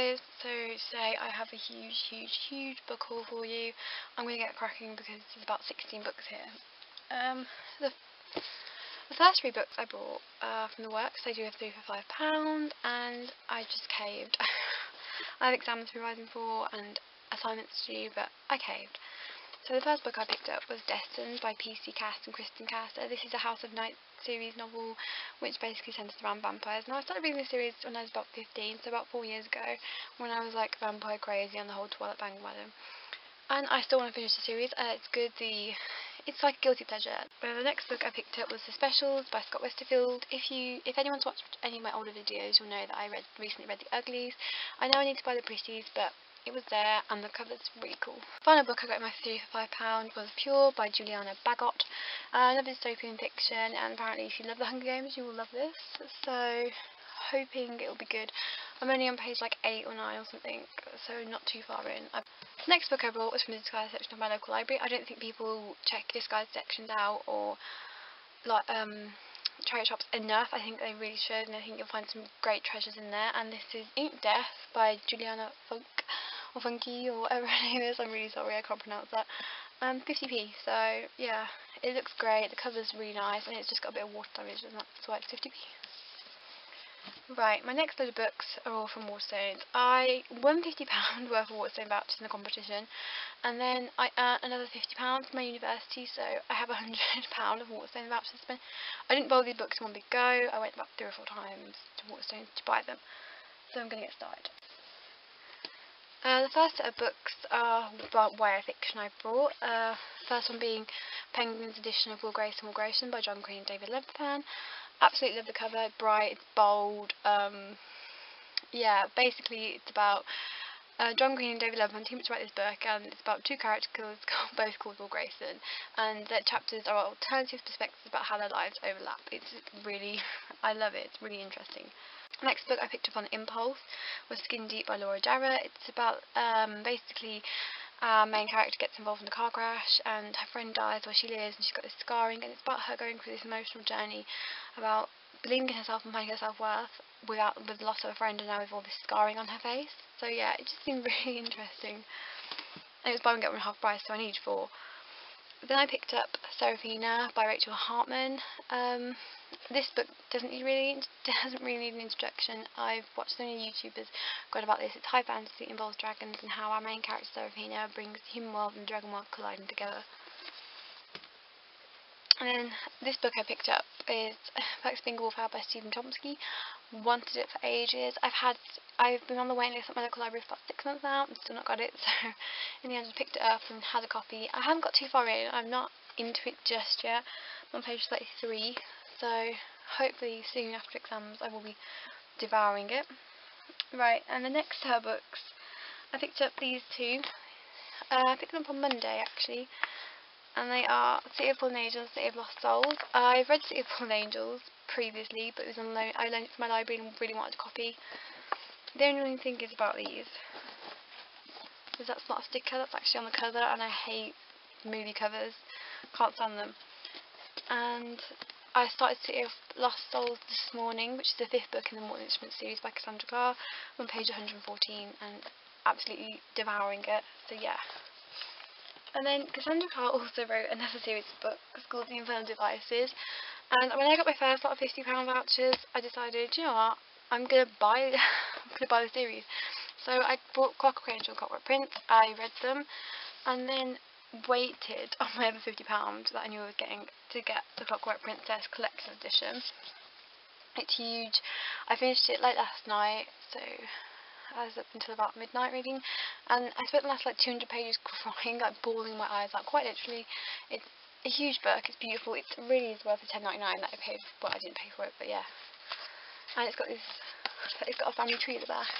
guys, so today I have a huge book haul for you. I'm going to get cracking because there's about 16 books here. The first 3 books I bought from the works. I do have 3 for £5 and I just caved. I have exams to be revising for and assignments to do, but I caved. So the first book I picked up was Destined by P.C. Cass and Kristen Cass. This is a House of Night series novel which basically centres around vampires. Now I started reading this series when I was about 15, so about 4 years ago, when I was like vampire crazy on the whole Twilight bandwagon. And I still want to finish the series. It's good. It's like a guilty pleasure. The next book I picked up was The Specials by Scott Westerfield. If anyone's watched any of my older videos, you'll know that I recently read The Uglies. I know I need to buy The Pretties, but it was there and the cover's really cool. The final book I got in my 3 for £5 was Pure by Juliana Bagot. Another dystopian fiction, and apparently if you love The Hunger Games you will love this, so hoping it will be good. I'm only on page like 8 or 9 or something, so not too far in. The next book I bought was from the disguised section of my local library. I don't think people check disguised sections out or like charity shops enough. I think they really should, and I think you'll find some great treasures in there. And this is Ink Death by Juliana Funk, or Funky, or whatever her name is. I'm really sorry, I can't pronounce that. 50p, so yeah, it looks great, the cover's really nice, and it's just got a bit of water damage, and that's why it's 50p. Right, my next load of books are all from Waterstones. I won £50 worth of Waterstone vouchers in the competition, and then I earned another £50 from my university, so I have £100 of Waterstone vouchers to spend. I didn't buy these books in one big go. I went about 3 or 4 times to Waterstones to buy them, so I'm going to get started. The first set of books are about YA fiction I brought. First one being Penguin's edition of Will Grace and Will Grayson by John Green and David Levitan. Absolutely love the cover, it's bright, it's bold. Yeah, basically it's about John Green and David Levitan team up to write this book, and it's about 2 characters both called Will Grayson, and their chapters are alternative perspectives about how their lives overlap. It's really, I love it, it's really interesting. Next book I picked up on impulse was Skin Deep by Laura Jarrett. It's about basically our main character gets involved in a car crash and her friend dies where she lives, and she's got this scarring, and it's about her going through this emotional journey about believing in herself and finding her self-worth with the loss of a friend, and now with all this scarring on her face. So yeah, it just seemed really interesting. And it was buy one get one half price, so I needed 4. Then I picked up Seraphina by Rachel Hartman. This book doesn't really need an introduction. I've watched so many YouTubers got about this. It's high fantasy, involves dragons, and how our main character Seraphina brings the human world and the dragon world colliding together. And then this book I picked up is Perks of Being a Wallflower by Stephen Chomsky. Wanted it for ages. I've been on the waiting list at my local library for about 6 months now and still not got it, so in the end I picked it up and had a copy. I haven't got too far in, I'm not into it just yet. I'm on page 33, so hopefully soon after exams I will be devouring it. Right, and the next books, I picked up these 2. I picked them up on Monday actually, and they are City of Fallen Angels, City of Lost Souls. I've read City of Fallen Angels previously, but it was on loan. I loaned it from my library and really wanted a copy. The only thing is about these is that's not a sticker, that's actually on the cover, and I hate movie covers, can't stand them. And I started City of Lost Souls this morning, which is the 5th book in the Mortal Instruments series by Cassandra Clare. I'm on page 114 and absolutely devouring it, so yeah. And then Cassandra Clare also wrote another series of books called The Infernal Devices, and when I got my first lot of £50 vouchers, I decided, you know what, I'm gonna buy the series. So I bought Clockwork Angel and Clockwork Prince. I read them, and then waited on my other £50 that I knew I was getting to get the Clockwork Princess Collector's Edition. It's huge. I finished it late last night, so I was up until about midnight reading, and I spent the last like 200 pages crying, like bawling my eyes out, quite literally. It's a huge book, it's beautiful, it really is worth the £10.99 that I paid for. Well, I didn't pay for it, but yeah. And it's got a family tree at the back,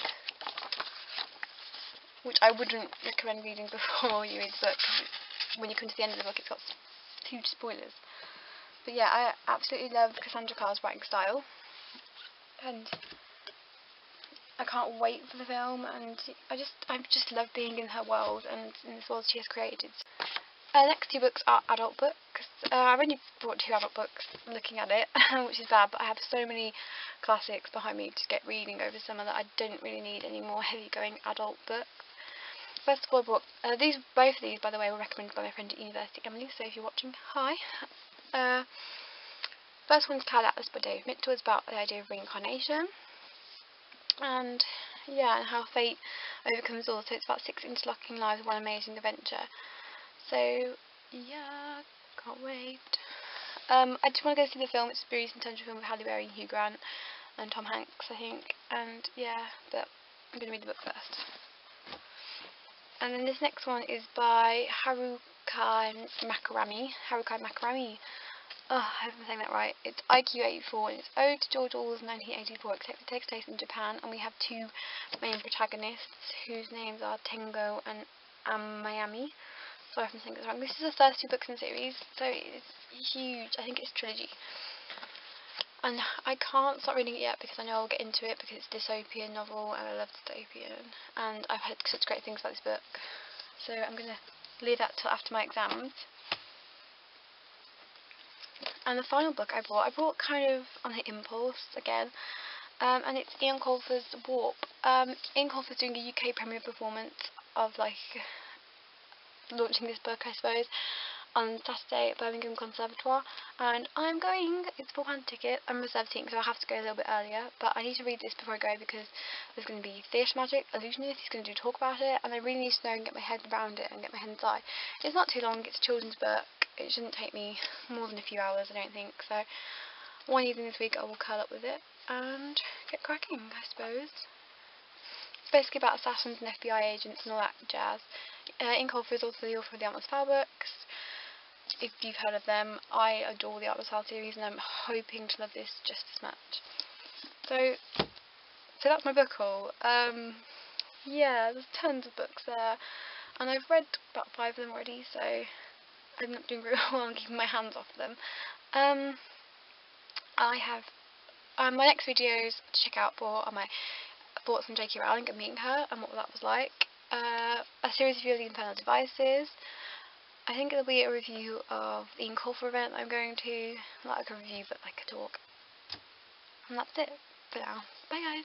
which I wouldn't recommend reading before you read the book, because when you come to the end of the book it's got huge spoilers. But yeah, I absolutely love Cassandra Clare's writing style, and I can't wait for the film, and I just love being in her world and in this world she has created. Next two books are adult books. I've only brought 2 adult books looking at it, which is bad, but I have so many classics behind me to get reading over summer that I don't really need any more heavy-going adult books. First of all, I brought both of these, by the way, were recommended by my friend at university, Emily, so if you're watching, hi. First one's Cloud Atlas by David Mitchell. It's about the idea of reincarnation. And yeah, and how fate overcomes all. So it's about 6 interlocking lives of one amazing adventure. So yeah, can't wait. I just want to go see the film. It's a very intentional film with Halle Berry and Hugh Grant and Tom Hanks, I think. And yeah, but I'm going to read the book first. And then this next one is by Haruki Murakami. Oh, I hope I'm saying that right. It's IQ84 and it's Ode to George Orwell's 1984, except it takes place in Japan, and we have 2 main protagonists whose names are Tengo and Amayami. Sorry if I'm saying this wrong. This is the first 2 books in the series, so it's huge. I think it's a trilogy. And I can't start reading it yet because I know I'll get into it because it's a dystopian novel and I love dystopian. And I've heard such great things about this book. So I'm going to leave that till after my exams. And the final book I brought kind of on an impulse again. And it's Ian Colfer's Warp. Ian Colfer's doing a UK premiere performance of launching this book, I suppose, on Saturday at Birmingham Conservatoire, and I'm going. It's a full-hand ticket. I'm reserved seating, so I have to go a little bit earlier, but I need to read this before I go because there's going to be Theatre Magic, Illusionist, he's going to do talk about it, and I really need to know and get my head around it and get my head inside. It's not too long, it's a children's book, it shouldn't take me more than a few hours, I don't think, so one evening this week I will curl up with it and get cracking, I suppose. It's basically about assassins and FBI agents and all that jazz. Ian Colfer is also the author of the Atlas Fowl books. If you've heard of them, I adore the Atlas Fowl series and I'm hoping to love this just as much. So that's my book haul. Yeah, there's tons of books there, and I've read about 5 of them already, so I'm not doing very well on keeping my hands off them. I have my next videos to check out for are my thoughts on J.K. Rowling and meeting her and what that was like. A series of the Infernal Devices. I think it'll be a review of the Ian Colfer event I'm going to. Not like a review, but like a talk. And that's it for now. Bye guys!